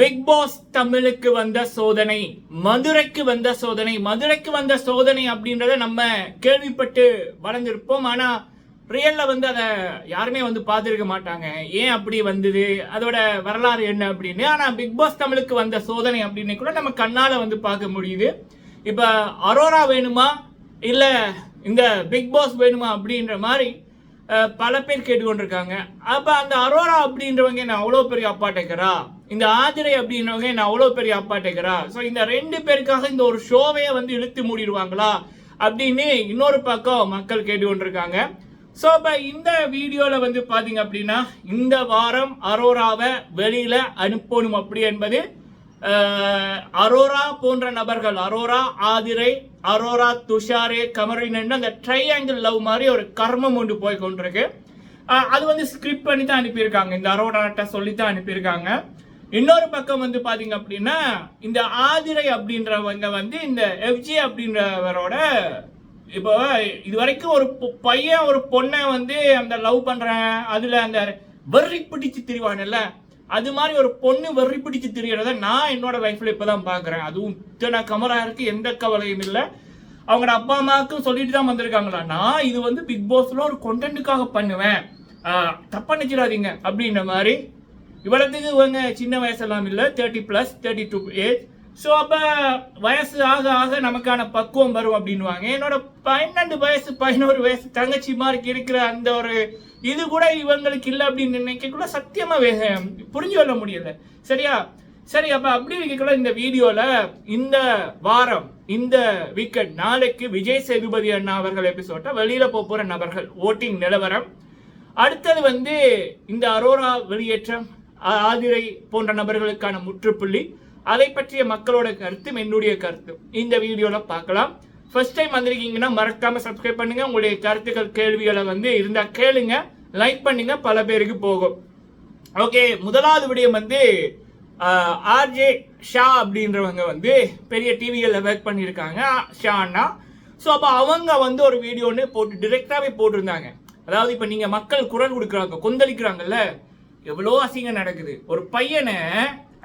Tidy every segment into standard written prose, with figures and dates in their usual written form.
Big pass தமிழுக்கு வந்த சோதனை, மதுரைக்கு வந்த சோதனை. மதுரைக்கு வந்த சோதனை அப்படின்றத நம்ம கேள்விப்பட்டு வளர்ந்துருப்போம். ஆனா ரியல்ல அதை யாருமே பார்த்துருக்க மாட்டாங்க. ஏன் அப்படி வந்தது, அதோட வரலாறு என்ன அப்படின்னு. ஆனா பிக் பாஸ் தமிழுக்கு வந்த சோதனை அப்படின்னு கூட நம்ம கண்ணால பார்க்க முடியுது. இப்ப அரோரா வேணுமா இல்ல இந்த பிக் பாஸ் வேணுமா அப்படின்ற மாதிரி பல பேர் கேட்டுக்கொண்டிருக்காங்க. அப்ப அந்த அரோரா அப்படின்றவங்க என்ன அவ்வளோ பெரிய அப்பா டேக்கரா, இந்த ஆதிரை அப்படின்றவங்க என்ன அவ்வளோ பெரிய அப்பா டேக்கரா, ஸோ இந்த ரெண்டு பேருக்காக இந்த ஒரு ஷோவே இழுத்து மூடிடுவாங்களா அப்படின்னு இன்னொரு பக்கம் மக்கள் கேட்டுக்கொண்டிருக்காங்க. ஸோ இப்போ இந்த வீடியோவில் பார்த்தீங்க அப்படின்னா இந்த வாரம் அரோராவை வெளியில அனுப்பணும் அப்படி என்பது அரோரா போன்ற நபர்கள், அரோரா ஆதிரை, அரோரா துஷாரே கமரின் அந்த ட்ரையாங்கிள் லவ் மாதிரி ஒரு கர்மம் ஒன்று போய் கொண்டிருக்கு. அது ஸ்கிரிப்ட் பண்ணி தான் அனுப்பியிருக்காங்க, இந்த அரோராட்ட சொல்லி தான் அனுப்பியிருக்காங்க. இன்னொரு பக்கம் பாத்தீங்க அப்படின்னா இந்த ஆதிரை அப்படின்றவங்க இந்த எஃப்ஜி அப்படின்றவரோட இப்போ இது வரைக்கும் ஒரு பையன் ஒரு பொண்ணை அந்த லவ் பண்றேன், அதுல அந்த வெறி பிடிச்சு திரிவான்ல, அது மாதிரி ஒரு பொண்ணு வெறி பிடிச்சு திரியறத நான் என்னோட லைஃப்ல இப்பதான் பாக்குறேன். அதுவும் இத்தனை கமரா இருக்கு, எந்த கவலையும் இல்லை. அவங்களோட அப்பா அம்மாவுக்கும் சொல்லிட்டு தான் வந்திருக்காங்களா, நான் இது பிக் பாஸ்ல ஒரு கொண்டென்ட்டுக்காக பண்ணுவேன், தப்பா நினைச்சிடாதீங்க அப்படின்ற மாதிரி. இவ்வளவுக்கு இவங்க சின்ன வயசெல்லாம் இல்லை, 30+ 32 ஏஜ். ஸோ அப்போ வயசு ஆக ஆக நமக்கான பக்குவம் வரும் அப்படின்வாங்க. என்னோட 12 வயசு 11 வயசு தங்கச்சி மாதிரி இருக்கிற அந்த ஒரு இது கூட இவங்களுக்கு இல்லை அப்படின்னு நினைக்கக்குள்ள சத்தியமா புரிஞ்சு கொள்ள முடியல. சரியா? சரி, அப்ப அப்படி இருக்கக்குள்ள இந்த வீடியோல இந்த வாரம் இந்த வீக்கெண்ட் நாளைக்கு விஜய் சேதுபதி அண்ணா அவர்கள் எபிசோட வெளியில போற நபர்கள் ஓட்டிங் நிலவரம், அடுத்தது இந்த அரோரா வெளியேற்றம், ஆதிரை போன்ற நபர்களுக்கான முற்றுப்புள்ளி, அதை பற்றிய மக்களோட கருத்தும் என்னுடைய கருத்தும் இந்த வீடியோல பார்க்கலாம். ஃபர்ஸ்ட் டைம் வந்திருக்கீங்கன்னா மறக்காம சப்ஸ்கிரைப் பண்ணுங்க. உங்களுடைய கருத்துக்கள் கேள்விகளை இருந்தா கேளுங்க, லைக் பண்ணுங்க, பல பேருக்கு போகும். ஓகே, முதலாவது விடயம் ஆர்ஜே ஷா அப்படின்றவங்க பெரிய டிவிகளில் ஒர்க் பண்ணியிருக்காங்க, ஷா அண்ணா. ஸோ அப்போ அவங்க ஒரு வீடியோன்னு போட்டு டிரெக்டாகவே போட்டிருந்தாங்க. அதாவது இப்போ நீங்கள் மக்கள் குரல் கொடுக்குறாங்க, கொந்தளிக்கிறாங்கல்ல, எவ்வளோ அசிங்கம் நடக்குது. ஒரு பையனை,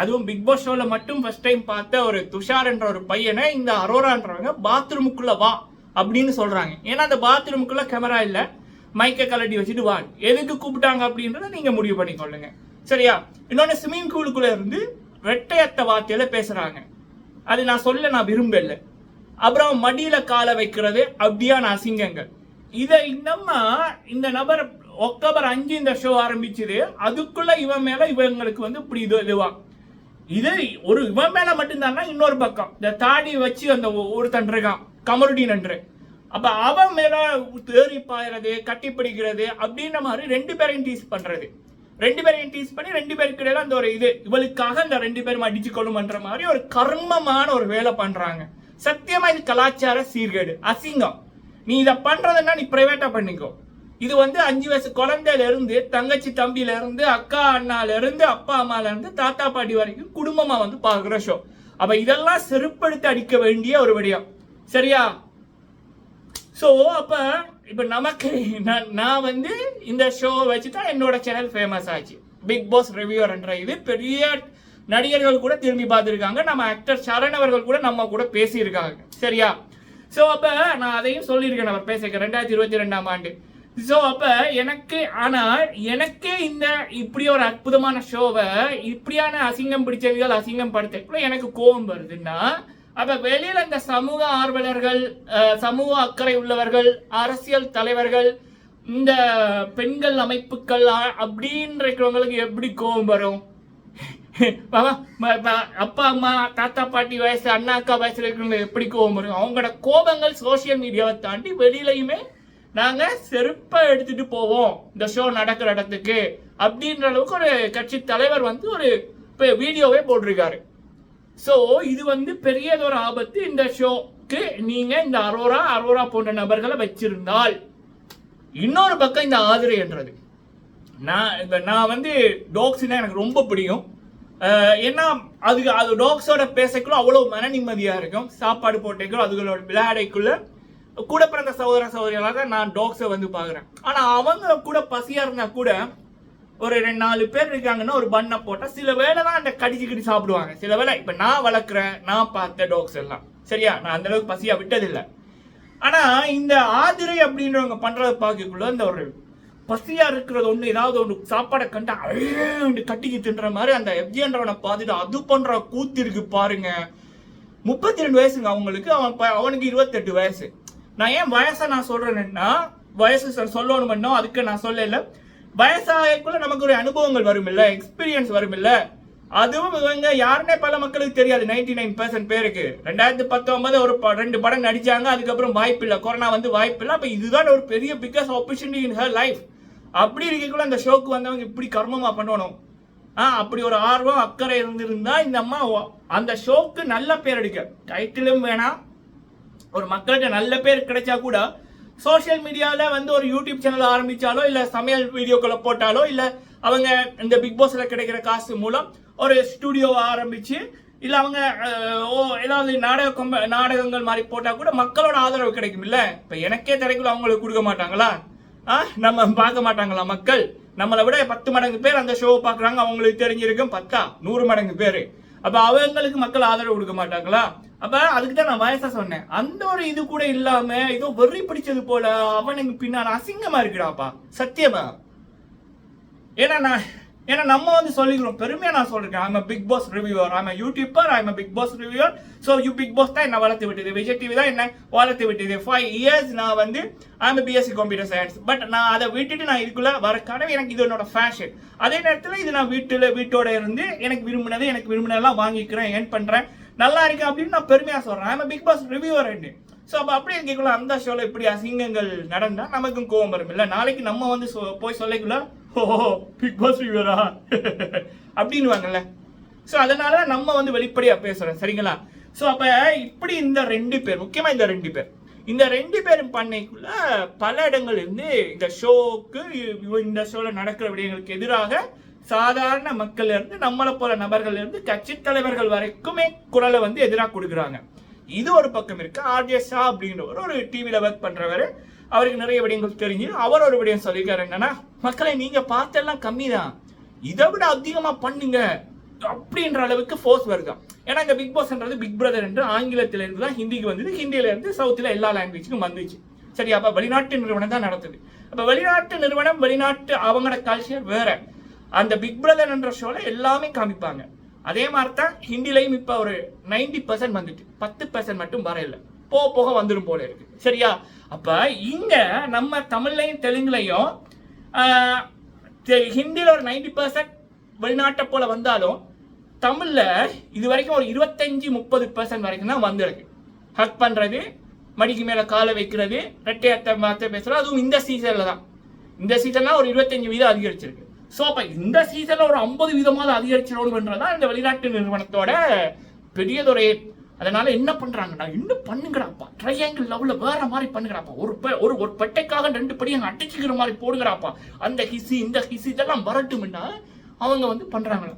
அதுவும் பிக் பாஸ் ஷோல மட்டும் ஃபர்ஸ்ட் டைம் பார்த்த ஒரு துஷார் என்ற ஒரு பையனை இந்த அரோரான்றவங்க பாத்ரூமுக்குள்ள வா அப்படின்னு சொல்றாங்க. ஏன்னா அந்த பாத்ரூமுக்குள்ள கேமரா இல்ல, மைக்கை கலட்டி வச்சுட்டு வா, எதுக்கு கூப்பிட்டாங்க அப்படின்றத நீங்க முடிவு பண்ணிக்கொள்ளுங்க. சரியா? இன்னொன்னு ஸ்விமிங் பூலுக்குள்ள இருந்து ரெட்டையத்த வார்த்தையில பேசுறாங்க, அது நான் விரும்பல. அப்புறம் மடியில காலை வைக்கிறது, அப்படியான அசிங்கங்கள். இதை இந்த நபர் அக்டோபர் 5 இந்த ஷோ ஆரம்பிச்சது, அதுக்குள்ள இவன் மேல இவங்களுக்கு இப்படி இதுவா இது ஒரு இவன் மேல மட்டும்தான். இன்னொரு பக்கம் இந்த தாடி வச்சு அந்த ஒருத்தன் இருக்கான் கமருடீன் என்று, அப்ப அவன் மேல தேறி பாயறது, கட்டி பிடிக்கிறது அப்படின்ற மாதிரி ரெண்டு பேரையும் டீஸ் பண்றது. ரெண்டு பேரையும் டீஸ் பண்ணி ரெண்டு பேருக்கு இடையில அந்த ஒரு இது இவளுக்காக அந்த ரெண்டு பேரும் அடிச்சு கொள்ளுமன்ற மாதிரி ஒரு கர்மமான ஒரு வேலை பண்றாங்க. சத்தியமா இது கலாச்சார சீர்கேடு, அசிங்கம். நீ இதை பண்றதுன்னா நீ பிரைவேட்டா பண்ணிக்கோ. இது 5 வயசு குழந்தையில இருந்து, தங்கச்சி தம்பியில இருந்து, அக்கா அண்ணால இருந்து, அப்பா அம்மால இருந்து, தாத்தா பாட்டி வரைக்கும் குடும்பமா பாக்குற ஷோ. அப்ப இதெல்லாம் செருப்படுத்தி அடிக்க வேண்டிய ஒரு விடயம். சரியா? சோ அப்ப இப்ப நமக்கு நான் இந்த ஷோ வச்சுதான் என்னோட சேனல் ஃபேமஸ் ஆச்சு. பிக் பாஸ் ரிவ்யூவர் என்ற இது பெரிய நடிகர்கள் கூட திரும்பி பார்த்துருக்காங்க, நம்ம ஆக்டர் சரண் அவர்கள் கூட நம்ம கூட பேசியிருக்காங்க. சரியா? ஸோ அப்போ நான் அதையும் சொல்லியிருக்கேன், நம்ம பேசியிருக்கேன் 2022ஆம் ஆண்டு. ஸோ அப்போ எனக்கே இந்த இப்படி ஒரு அற்புதமான ஷோவை இப்படியான அசிங்கம் பிடிச்சவர்கள் அசிங்கம் படுத்த எனக்கு கோபம் வருதுன்னா, அப்போ வெளியில் இந்த சமூக ஆர்வலர்கள், சமூக அக்கறை உள்ளவர்கள், அரசியல் தலைவர்கள், இந்த பெண்கள் அமைப்புகள் அப்படின்றவங்களுக்கு எப்படி கோபம் வரும்? அப்பா அம்மா தாத்தா பாட்டி வயசு அண்ணா அக்கா வயசுல இருக்கிறவங்க எப்படி கோபம் வரும்? அவங்களோட கோபங்கள் சோசியல் மீடியாவை தாண்டி வெளியிலையுமே நாங்க செருப்பை எடுத்துட்டு போவோம் இந்த ஷோ நடக்கிற இடத்துக்கு அப்படின்ற அளவுக்கு ஒரு கட்சி தலைவர் ஒரு வீடியோவே போட்டிருக்காரு. ஸோ இது பெரியதொரு ஆபத்து இந்த ஷோக்கு. நீங்க இந்த அரோரா போன்ற நபர்களை வச்சிருந்தால். இன்னொரு பக்கம் இந்த ஆதிரை என்றது, நான் டாக்ஸ்னா எனக்கு ரொம்ப பிடிக்கும். ஏன்னா அது டாக்ஸோட பேசக்குள்ள அவ்வளவு மன நிம்மதியா இருக்கும். சாப்பாடு போட்டேக்குள்ள அதுகளோட விளையாடைக்குள்ள கூட பிறந்த சகோதர சகோதரிகளாக நான் டாக்ஸை பாக்குறேன். ஆனா அவங்க கூட பசியா இருந்தா கூட ஒரு 2-4 பேர் இருக்காங்கன்னா ஒரு பண்ணை போட்டா சில வேளை தான் அந்த கடிச்சு சாப்பிடுவாங்க. சில வேளை இப்ப நான் வளர்க்குறேன், நான் பார்த்த டாக்ஸ் எல்லாம் சரியா, நான் அந்த அளவுக்கு பசியா விட்டதில்லை. ஆனா இந்த ஆதிரை அப்படின்றவங்க பண்றத பார்க்கக்குள்ள இந்த ஒரு பசியா இருக்கிறது ஒண்ணு, ஏதாவது ஒன்று சாப்பாடை கண்டு அழகு கட்டிக்கு தின்ற மாதிரி அந்த எஃப்ஜின்றவனை பார்த்துட்டு அது பண்ற கூத்து இருக்கு பாருங்க. 32 வயசுங்க அவங்களுக்கு, அவனுக்கு 28 வயசு. நான் ஏன் வயசை நான் சொல்றேன்னா, வயசு சொல்லணும்னா அதுக்கு நான் சொல்லல, வயசாகக்குள்ள நமக்கு ஒரு அனுபவங்கள் வரும் இல்ல, எக்ஸ்பீரியன்ஸ் வரும் இல்ல. அதுவும் இவங்க யாருன்னே பல மக்களுக்கு தெரியாது. 99% பேருக்கு 2019 ஒரு 2 படம் நடிச்சாங்க, அதுக்கப்புறம் வாய்ப்பு இல்லை, கொரோனா வந்து வாய்ப்பு இல்லை. அப்ப இதுதான் ஒரு பெரிய biggest opportunity in her life. அப்படி இருக்கக்குள்ள அந்த ஷோக்கு வந்தவங்க இப்படி கர்மமா பண்ணணும். அப்படி ஒரு ஆர்வம் அக்கறை இருந்திருந்தா இந்த அம்மா அந்த ஷோக்கு நல்ல பேர் எடுக்க, டைட்டிலும் வேணாம், ஒரு மக்கள்கிட்ட நல்ல பேர் கிடைச்சா கூட சோசியல் மீடியாவில் வந்து ஒரு யூடியூப் சேனல் ஆரம்பிச்சாலோ இல்லை சமையல் வீடியோக்களை போட்டாலோ இல்லை அவங்க இந்த பிக் பாஸ்ல கிடைக்கிற காசு மூலம் ஒரு ஸ்டுடியோவை ஆரம்பிச்சு இல்லை அவங்க ஏதாவது நாடகங்கள் மாதிரி போட்டால் கூட மக்களோட ஆதரவு கிடைக்கும் இல்லை. இப்போ எனக்கே கிடைக்கல, அவங்களுக்கு கொடுக்க மாட்டாங்களா? நம்ம பார்க்க மாட்டாங்களா மக்கள்? நம்மளை விட 10 மடங்கு பேர் அந்த ஷோவை பார்க்குறாங்க, அவங்களுக்கு தெரிஞ்சிருக்கும் 100 மடங்கு பேர். அப்போ அவங்களுக்கு மக்கள் ஆதரவு கொடுக்க மாட்டாங்களா? அப்ப அதுக்கு தான் நான் வயசா சொன்னேன். அந்த ஒரு இது கூட இல்லாம ஏதோ வெறி பிடிச்சது போல அவனுக்கு பின்னால அசிங்கமா இருக்குடாப்பா சத்தியமா. ஏன்னா நம்ம வந்து சொல்லிக்கிறோம், பெருமையா நான் சொல்றேன், I'm Bigg Boss reviewer, I'm YouTuber, I'm Bigg Boss reviewer. So Bigg Boss தான் என்ன வளர்த்து விட்டது, விஜய் டிவி தான் என்ன வளர்த்து விட்டது. 5 years நான் வந்து I'm BSc computer science. But நான் அதை விட்டுட்டு நான் இதுக்குள்ள வர கனவு, எனக்கு இது என்னோட ஃபேஷன். அதே நேரத்தில் இது நான் வீட்டோட இருந்து எனக்கு விரும்பினதெல்லாம் வாங்கிக்கிறேன், ஏன் பண்றேன், நல்லா இருக்கு அப்படின்னு நான் பெருமையா சொல்றேன். I'm Bigg Boss reviewer. So அப்போ அப்படியே இருக்கக்குள்ள அந்த ஷோவில் இப்படி அசிங்கங்கள் நடந்தா நமக்கும் கோவம் வரும் இல்லை. நாளைக்கு நம்ம வந்து போய் சொல்லக்குள்ள ஓஹோ பிக் பாஸ் ரிவ்யூவரா அப்படின்னுவாங்கல்ல. ஸோ அதனால நம்ம வந்து வெளிப்படையா பேசுறோம் சரிங்களா. ஸோ அப்ப இப்படி இந்த 2 பேர், முக்கியமா இந்த 2 பேரும் பண்ணைக்குள்ள பல இடங்கள் இருந்து இந்த ஷோக்கு, இந்த ஷோல நடக்கிற விடயங்களுக்கு எதிராக சாதாரண மக்கள் இருந்து நம்மளை போல நபர்கள் இருந்து கட்சி தலைவர்கள் வரைக்குமே குரலை வந்து எதிராக கொடுக்குறாங்க. இது ஒரு பக்கம் இருக்கு. ஆர்ஜே ஷா அப்படின்றவர் ஒரு டிவியில ஒர்க் பண்றவர், அவருக்கு நிறைய விடயங்கள் தெரிஞ்சு அவர் ஒரு விடயம் சொல்லியிருக்காரு, என்னன்னா மக்களை நீங்க பார்த்தெல்லாம் கம்மி தான், இதை விட அதிகமா பண்ணுங்க அப்படின்ற அளவுக்கு ஃபோர்ஸ் வருதான். ஏன்னா இந்த பிக் பாஸ்ன்றது பிக் பிரதர் என்று ஆங்கிலத்தில இருந்து தான் ஹிந்திக்கு வந்தது, ஹிந்தியில இருந்து சவுத்துல எல்லா லாங்குவேஜுக்கும் வந்துச்சு சரியா. அப்ப வெளிநாட்டு நிறுவனம் தான் நடத்துது. அப்ப வெளிநாட்டு நிறுவனம், வெளிநாட்டு அவங்களோட கல்ச்சர் வேற. அந்த பிக் பிரதர் என்ற ஷோல எல்லாமே காமிப்பாங்க. அதே மாதிரி தான் ஹிந்திலையும் இப்ப ஒரு 90% வந்துட்டு, 10% மட்டும் வரையில, போக வந்துடும் போல இருக்கு சரியா. அப்ப இங்க நம்ம தமிழ்லையும் தெலுங்குலையும் ஹிந்தியில ஒரு 90% வெளிநாட்டை போல வந்தாலும் தமிழ்ல இது வரைக்கும் ஒரு 25-30% வரைக்கும் தான் வந்திருக்கு. ஹக் பண்றது, மடிக்கு மேல காலை வைக்கிறது, ரெட்டையத்தை பேசுறது, அதுவும் இந்த சீசன்ல தான். இந்த சீசன்லாம் ஒரு 25% அதிகரிச்சிருக்கு. ஸோ அப்போ இந்த சீசனில் ஒரு 50% அதிகரிச்சிடணும்ன்றதான் இந்த வெளிநாட்டு நிறுவனத்தோட பெரியதொரு. அதனால என்ன பண்றாங்கன்னா, இன்னும் பண்ணுங்கடாப்பா, ட்ரையாங்கிள் லெவலில் வேற மாதிரி பண்ணுங்கடாப்பா, ஒரு பெட்டைக்காக 2 படி அங்கே அடிச்சுக்கிற மாதிரி போடுங்கடாப்பா, அந்த ஹிசி இந்த ஹிசி இதெல்லாம் வரட்டும்னா அவங்க வந்து பண்றாங்களா.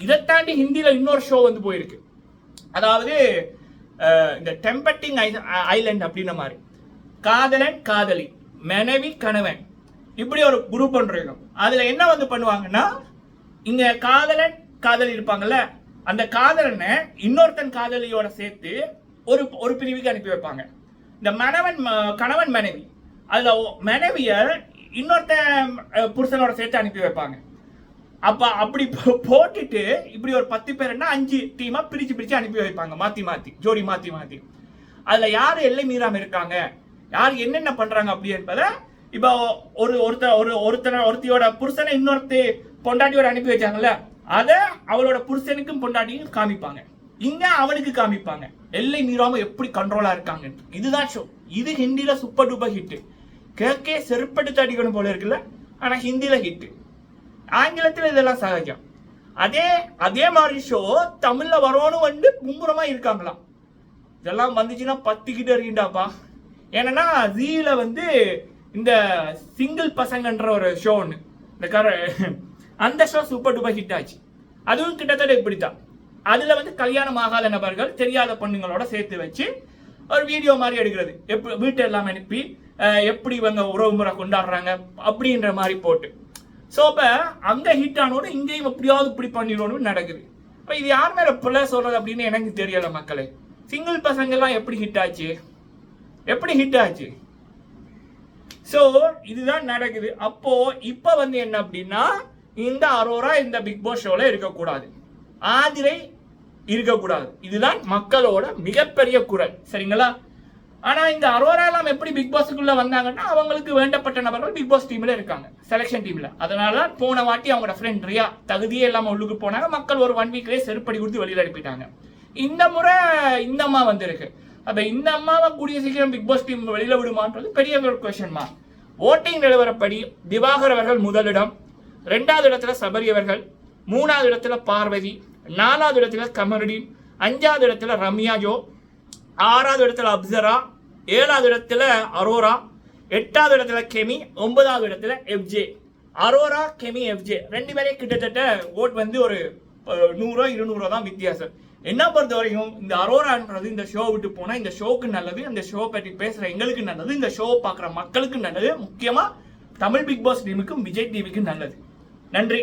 இதை தாண்டி ஹிந்தியில் இன்னொரு ஷோ வந்து போயிருக்கு, அதாவது இந்த டெம்பட்டிங் ஐலண்ட் அப்படின்ற மாதிரி, காதலன் காதலி, மனைவி கணவன், இப்படி ஒரு குரூப் ஒன்று இருக்கும். அதுல என்ன வந்து பண்ணுவாங்கன்னா, இங்க காதலன் காதலி இருப்பாங்கல்ல, அந்த காதலனை இன்னொருத்தன் காதலியோட சேர்த்து ஒரு பிரிவுக்கு அனுப்பி வைப்பாங்க. இந்த கணவன் மனைவி, அதுல மனைவிய இன்னொருத்தன் புருஷனோட சேர்த்து அனுப்பி வைப்பாங்க. அப்படி போட்டுட்டு இப்படி ஒரு 10 பேர்னா 5 டீமா பிரிச்சு அனுப்பி வைப்பாங்க, மாத்தி ஜோடி மாத்தி. அதுல யாரு எல்லை மீறாம இருக்காங்க, யாரு என்னென்ன பண்றாங்க அப்படி என்பதை இப்போ ஒருத்தியோட புருஷனை இன்னொருத்தி பொண்டாட்டியோட அனுப்பி வச்சாங்கல்ல, அத அவளோட புருஷனுக்கும் பொண்டாட்டியும் காமிப்பாங்க, இங்க அவனுக்கு காமிப்பாங்க, எல்லை மீறாம எப்படி கண்ட்ரோலா இருக்காங்க. இதுதான் ஷோ. இது ஹிந்தியில சூப்பர் டூப்பர் ஹிட், கேக்கே செருப்படுத்து அடிக்கணும் போல இருக்குல்ல, ஆனா ஹிந்தியில ஹிட். ஆங்கிலத்துல இதெல்லாம் சகஜம். அதே மாதிரி ஷோ தமிழ்ல வரணும்னு வந்து மும்முரமா இருக்காங்களாம். இதெல்லாம் வந்துச்சுன்னா 10 கிட்ட இருக்கீண்டாப்பா. ஏன்னா ஜீல வந்து இந்த சிங்கிள் பசங்கன்ற ஒரு ஷோ ஒன்று, அந்த ஷோ சூப்பர் டூப்பர் ஹிட் ஆச்சு. அதுவும் கிட்டத்தட்ட இப்படித்தான். அதுல வந்து கல்யாணம் ஆகாத நபர்கள் தெரியாத பொண்ணுங்களோட சேர்த்து வச்சு ஒரு வீடியோ மாதிரி எடுக்கிறது, வீட்டை எல்லாம் அனுப்பி எப்படி இவங்க உறவு முறை கொண்டாடுறாங்க அப்படின்ற மாதிரி போட்டு. ஸோ அப்போ அங்கே ஹிட் ஆனோட இங்கேயும் எப்படியாவது இப்படி பண்ணிடணும்னு நடக்குது. இப்போ இது யார் மேலே பிள்ளை சொல்கிறது அப்படின்னு எனக்கு தெரியலை மக்களே. சிங்கிள் பசங்கள்லாம் எப்படி ஹிட் ஆச்சு, எப்படி ஹிட் ஆச்சு? ஸோ இதுதான் நடக்குது. அப்போ இப்போ வந்து என்ன அப்படின்னா, இந்த அரோரா இந்த பிக் பாஸ் ஷோவில் இருக்கக்கூடாது, ஆதிரை இருக்கக்கூடாது. இதுதான் மக்களோட மிகப்பெரிய குரல், சரிங்களா? ஆனால் இந்த அரோரா எல்லாம் எப்படி பிக் பாஸுக்குள்ள வந்தாங்கன்னா, அவங்களுக்கு வேண்டப்பட்ட நபர்கள் பிக் பாஸ் டீம்ல இருக்காங்க, செலெக்ஷன் டீம்ல. அதனால போன வாட்டி அவங்களோட ஃப்ரெண்ட் ரியா தகுதியே இல்லாமல் உள்ளுக்கு போனாங்க. மக்கள் ஒரு 1 வீக்லேயே செருப்படி கொடுத்து வெளியில் அனுப்பிட்டாங்க. இந்த முறை இந்த அம்மா வந்திருக்கு. அப்போ இந்த அம்மாவை கூடிய சீக்கிரம் பிக் பாஸ் டீம் வெளியில் விடுமான்றது பெரிய ஒரு கொஸ்டின் மார்க். ஓட்டிங் நிலவரப்படி திவாகர் அவர்கள் முதலிடம், 2வது இடத்துல சபரி அவர்கள், 3வது இடத்துல பார்வதி, 4வது இடத்துல கமருடீன், 5வது இடத்துல ரம்யா ஜோ, 6வது இடத்துல அப்சரா, 7வது இடத்துல அரோரா, 8வது இடத்துல கெமி, 9வது இடத்துல எஃப்ஜே. அரோரா, கெமி, எஃப்ஜே 2 பேரே கிட்டத்தட்ட ஓட் வந்து ஒரு 100-200 தான் வித்தியாசம். என்ன பொறுத்த வரைக்கும் இந்த அரோரான்றது இந்த ஷோ விட்டு போனா இந்த ஷோக்கு நல்லது, அந்த ஷோ பற்றி பேசுற எங்களுக்கு நல்லது, இந்த ஷோ பார்க்குற மக்களுக்கு நல்லது, முக்கியமா தமிழ் பிக் பாஸ் டீமுக்கும் விஜய் டிவிக்கும் நல்லது. நன்றி.